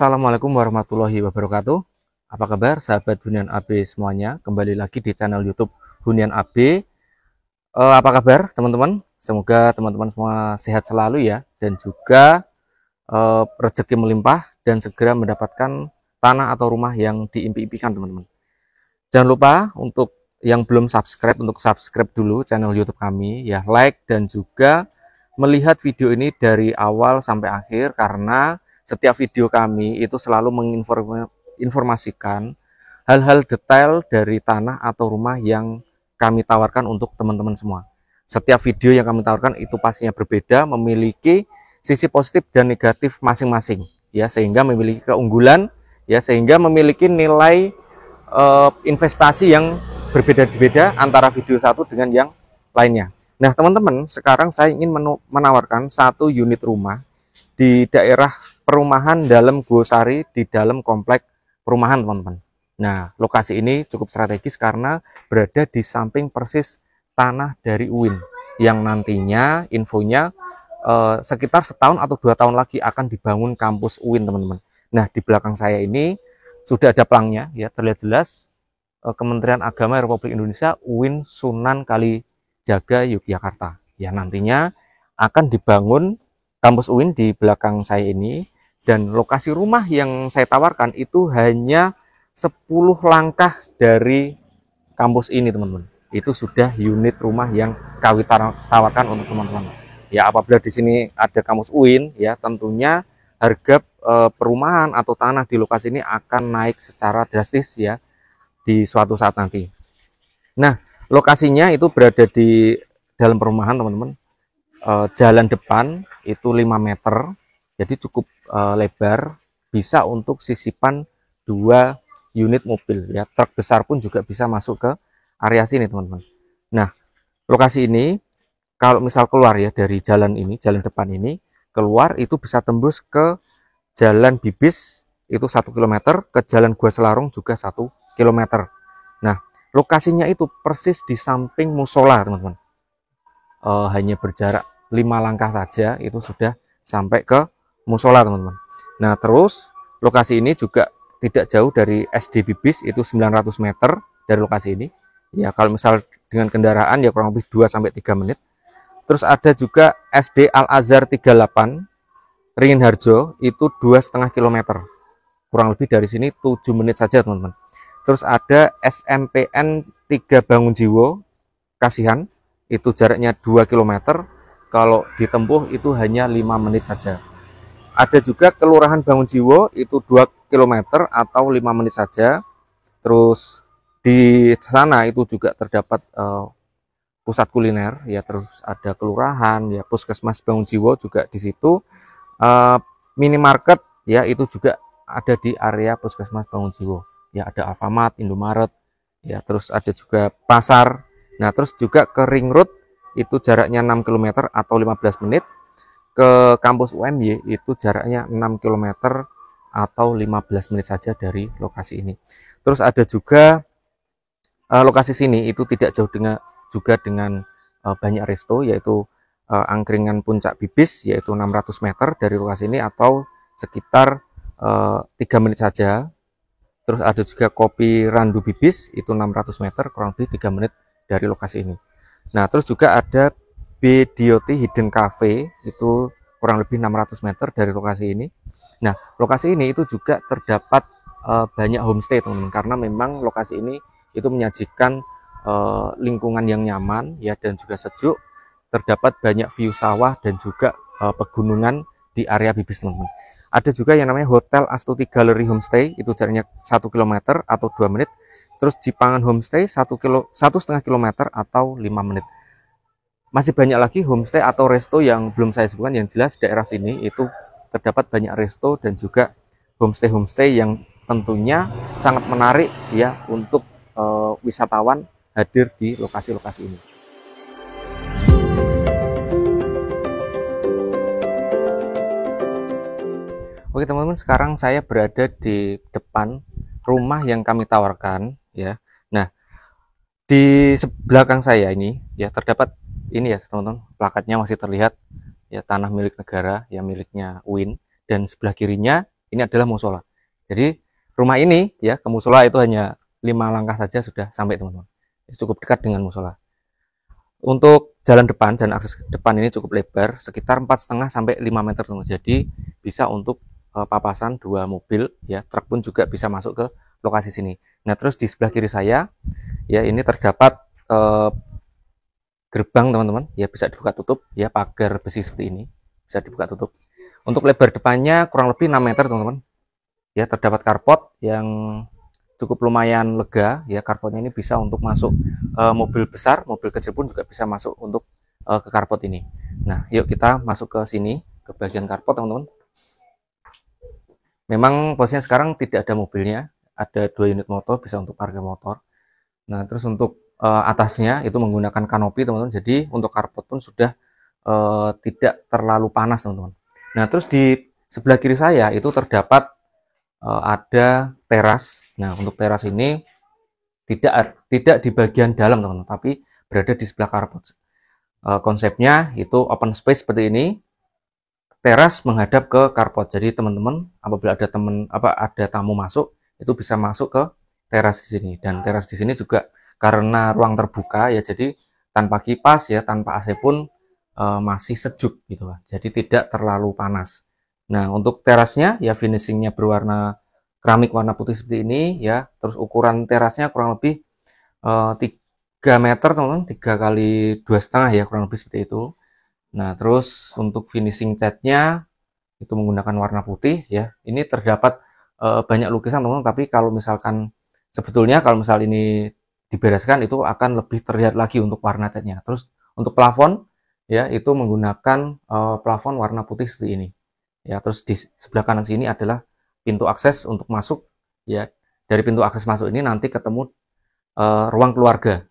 Assalamualaikum warahmatullahi wabarakatuh. Apa kabar sahabat Hunian AB semuanya? Kembali lagi di channel YouTube Hunian AB. Apa kabar teman-teman? Semoga teman-teman semua sehat selalu ya, dan juga rezeki melimpah dan segera mendapatkan tanah atau rumah yang diimpi-impikan teman-teman. Jangan lupa untuk yang belum subscribe, untuk subscribe dulu channel YouTube kami ya, like dan juga melihat video ini dari awal sampai akhir, karena setiap video kami itu selalu menginformasikan hal-hal detail dari tanah atau rumah yang kami tawarkan untuk teman-teman semua. Setiap video yang kami tawarkan itu pastinya berbeda, memiliki sisi positif dan negatif masing-masing ya, sehingga memiliki keunggulan ya, sehingga memiliki nilai investasi yang berbeda-beda antara video satu dengan yang lainnya. Nah teman-teman, sekarang saya ingin menawarkan satu unit rumah di daerah perumahan dalam Gosari, di dalam komplek perumahan teman-teman. Nah lokasi ini cukup strategis karena berada di samping persis tanah dari UIN, yang nantinya infonya sekitar setahun atau 2 tahun lagi akan dibangun kampus UIN teman-teman. Nah di belakang saya ini sudah ada pelangnya ya, terlihat jelas Kementerian Agama Republik Indonesia UIN Sunan Kalijaga Yogyakarta. Ya nantinya akan dibangun kampus UIN di belakang saya ini, dan lokasi rumah yang saya tawarkan itu hanya 10 langkah dari kampus ini teman-teman. Itu sudah unit rumah yang kami tawarkan untuk teman-teman. Ya apabila di sini ada kampus UIN ya, tentunya harga perumahan atau tanah di lokasi ini akan naik secara drastis ya di suatu saat nanti. Nah lokasinya itu berada di dalam perumahan teman-teman. Jalan depan itu 5 meter, jadi cukup lebar, bisa untuk sisipan 2 unit mobil ya, truk besar pun juga bisa masuk ke area sini teman-teman. Nah lokasi ini kalau misal keluar ya dari jalan ini, jalan depan ini keluar, itu bisa tembus ke jalan Bibis itu 1 km, ke jalan Gua Selarong juga 1 km. Nah lokasinya itu persis di samping musola teman-teman. Hanya berjarak 5 langkah saja itu sudah sampai ke musola teman-teman. Nah terus lokasi ini juga tidak jauh dari SD Bibis, itu 900 meter dari lokasi ini ya, kalau misal dengan kendaraan ya kurang lebih 2-3 menit. Terus ada juga SD Al Azhar 38 Ringin Harjo, itu 2,5 km, kurang lebih dari sini 7 menit saja teman-teman. Terus ada SMPN 3 Bangunjiwo Kasihan, itu jaraknya 2 km, kalau ditempuh itu hanya 5 menit saja. Ada juga Kelurahan Bangunjiwo, itu 2 km atau 5 menit saja. Terus di sana itu juga terdapat pusat kuliner ya, terus ada kelurahan ya, Puskesmas Bangunjiwo juga di situ. Minimarket ya itu juga ada di area Puskesmas Bangunjiwo ya, ada Alfamart, Indomaret ya, terus ada juga pasar. Nah terus juga ke Ring Road itu jaraknya 6 km atau 15 menit. Ke kampus UMY itu jaraknya 6 km atau 15 menit saja dari lokasi ini. Terus ada juga lokasi sini itu tidak jauh juga dengan banyak resto, yaitu angkringan Puncak Bibis, yaitu 600 meter dari lokasi ini atau sekitar 3 menit saja. Terus ada juga Kopi Randu Bibis, itu 600 meter, kurang lebih 3 menit dari lokasi ini. Nah terus juga ada BDOT Hidden Cafe, itu kurang lebih 600 meter dari lokasi ini. Nah lokasi ini itu juga terdapat banyak homestay teman-teman, karena memang lokasi ini itu menyajikan lingkungan yang nyaman ya, dan juga sejuk. Terdapat banyak view sawah dan juga pegunungan di area Bibis teman-teman. Ada juga yang namanya Hotel Astuti Gallery Homestay, itu jaraknya 1 km atau 2 menit. Terus Jipangan Homestay 1,5 km atau 5 menit. Masih banyak lagi homestay atau resto yang belum saya sebutkan. Yang jelas daerah sini itu terdapat banyak resto dan juga homestay yang tentunya sangat menarik ya untuk wisatawan hadir di lokasi-lokasi ini. Oke teman-teman, sekarang saya berada di depan rumah yang kami tawarkan ya. Nah di belakang saya ini ya terdapat ini ya teman-teman, plakatnya masih terlihat ya, tanah milik negara ya, miliknya UIN. Dan sebelah kirinya ini adalah musola. Jadi rumah ini ya ke musola itu hanya 5 langkah saja sudah sampai teman-teman. Cukup dekat dengan musola. Untuk jalan depan, jalan akses depan ini cukup lebar, sekitar 4,5 sampai 5 meter teman-teman. Jadi bisa untuk papasan 2 mobil ya, truk pun juga bisa masuk ke lokasi sini. Nah, terus di sebelah kiri saya ya ini terdapat gerbang teman-teman, ya bisa dibuka tutup ya, pagar besi seperti ini bisa dibuka tutup. Untuk lebar depannya kurang lebih 6 meter teman-teman. Ya, terdapat carport yang cukup lumayan lega ya, carportnya ini bisa untuk masuk mobil besar, mobil kecil pun juga bisa masuk untuk ke carport ini. Nah, yuk kita masuk ke sini, ke bagian carport teman-teman. Memang posisinya sekarang tidak ada mobilnya, ada 2 unit motor bisa untuk parkir motor. Nah, terus untuk atasnya itu menggunakan kanopi teman-teman, jadi untuk carport pun sudah tidak terlalu panas teman-teman. Nah, terus di sebelah kiri saya itu terdapat ada teras. Nah, untuk teras ini tidak di bagian dalam teman-teman, tapi berada di sebelah carport. Konsepnya itu open space seperti ini, teras menghadap ke carport. Jadi teman-teman apabila ada tamu masuk itu bisa masuk ke teras di sini. Dan teras di sini juga karena ruang terbuka ya, jadi tanpa kipas ya, tanpa AC pun masih sejuk gitu lah. Jadi tidak terlalu panas. Nah, untuk terasnya ya finishingnya berwarna keramik warna putih seperti ini ya. Terus ukuran terasnya kurang lebih 3 meter teman-teman, 3 kali 2,5 ya, kurang lebih seperti itu. Nah, terus untuk finishing catnya itu menggunakan warna putih ya. Ini terdapat banyak lukisan teman-teman, tapi kalau misalkan sebetulnya kalau misal ini dibereskan itu akan lebih terlihat lagi untuk warna catnya. Terus untuk plafon ya itu menggunakan plafon warna putih seperti ini. Ya, terus di sebelah kanan sini adalah pintu akses untuk masuk ya. Dari pintu akses masuk ini nanti ketemu ruang keluarga.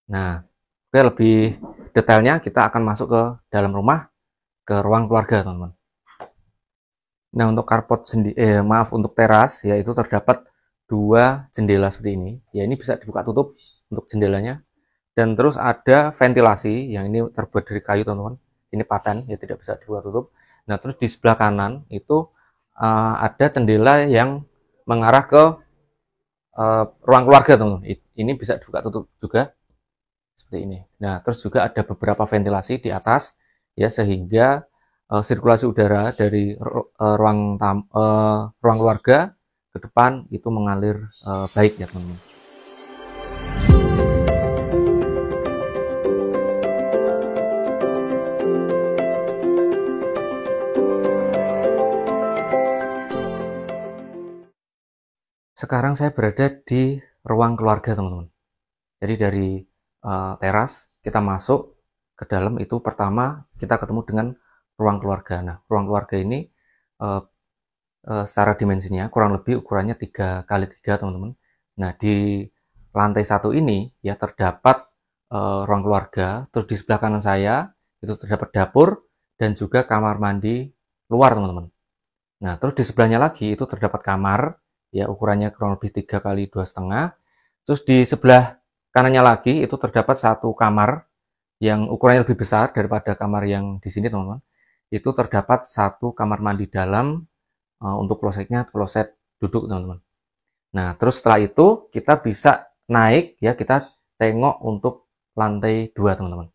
Nah, oke, lebih detailnya kita akan masuk ke dalam rumah, ke ruang keluarga teman-teman. Nah, untuk carport untuk teras ya itu terdapat 2 jendela seperti ini. Ya, ini bisa dibuka tutup untuk jendelanya. Dan terus ada ventilasi yang ini terbuat dari kayu teman-teman. Ini paten ya, tidak bisa dibuka tutup. Nah, terus di sebelah kanan itu ada jendela yang mengarah ke ruang keluarga teman-teman. Ini bisa dibuka tutup juga seperti ini. Nah, terus juga ada beberapa ventilasi di atas ya, sehingga sirkulasi udara dari ruang keluarga ke depan itu mengalir baik ya teman-teman. Sekarang saya berada di ruang keluarga teman-teman. Jadi dari teras kita masuk ke dalam itu pertama kita ketemu dengan ruang keluarga. Nah, ruang keluarga ini secara dimensinya kurang lebih ukurannya 3 kali 3 teman-teman. Nah, di lantai 1 ini ya terdapat ruang keluarga. Terus di sebelah kanan saya itu terdapat dapur dan juga kamar mandi luar teman-teman. Nah, terus di sebelahnya lagi itu terdapat kamar ya, ukurannya kurang lebih 3 kali 2,5. Terus di sebelah kanannya lagi itu terdapat 1 kamar yang ukurannya lebih besar daripada kamar yang di sini teman-teman. Itu terdapat 1 kamar mandi dalam, untuk klosetnya kloset duduk teman-teman. Nah, terus setelah itu kita bisa naik ya, kita tengok untuk lantai 2 teman-teman.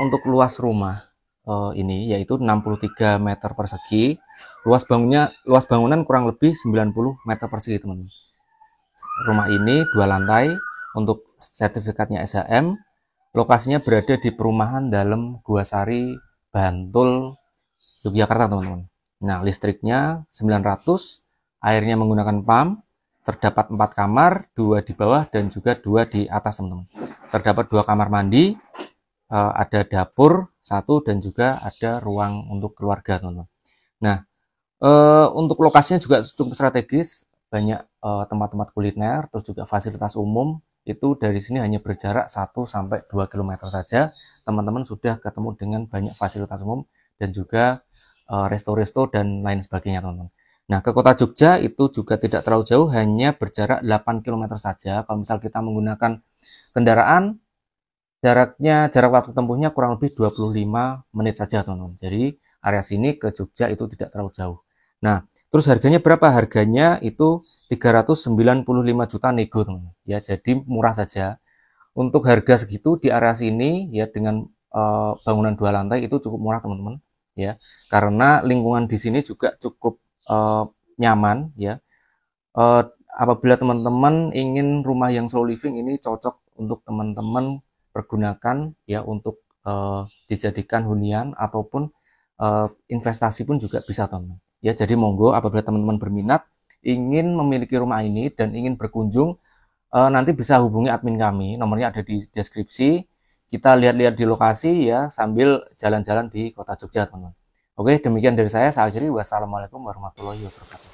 untuk luas rumah ini yaitu 63 meter persegi. Luas bangunan kurang lebih 90 meter persegi, teman-teman. Rumah ini 2 lantai untuk sertifikatnya SHM. Lokasinya berada di perumahan Dalem Gua Sari, Bantul, Yogyakarta, teman-teman. Nah, listriknya 900, airnya menggunakan pump, terdapat 4 kamar, 2 di bawah dan juga 2 di atas, teman-teman. Terdapat 2 kamar mandi, ada dapur 1 dan juga ada ruang untuk keluarga, teman-teman. Nah, untuk lokasinya juga cukup strategis, banyak tempat-tempat kuliner, terus juga fasilitas umum. Itu dari sini hanya berjarak 1-2 km saja, teman-teman sudah ketemu dengan banyak fasilitas umum dan juga resto-resto dan lain sebagainya, teman-teman. Nah, ke kota Jogja itu juga tidak terlalu jauh, hanya berjarak 8 km saja. Kalau misal kita menggunakan kendaraan, jarak waktu tempuhnya kurang lebih 25 menit saja, teman-teman. Jadi area sini ke Jogja itu tidak terlalu jauh. Nah, terus harganya berapa? Harganya itu 395 juta nego, teman-teman. Ya, jadi murah saja. Untuk harga segitu di area sini ya dengan bangunan 2 lantai itu cukup murah, teman-teman. Ya, karena lingkungan di sini juga cukup nyaman ya. Apabila teman-teman ingin rumah yang slow living, ini cocok untuk teman-teman pergunakan ya untuk dijadikan hunian ataupun investasi pun juga bisa, teman-teman. Ya, jadi monggo apabila teman-teman berminat ingin memiliki rumah ini dan ingin berkunjung, nanti bisa hubungi admin kami, nomornya ada di deskripsi. Kita lihat-lihat di lokasi ya sambil jalan-jalan di kota Jogja, teman-teman. Oke, demikian dari saya akhiri. Wassalamualaikum warahmatullahi wabarakatuh.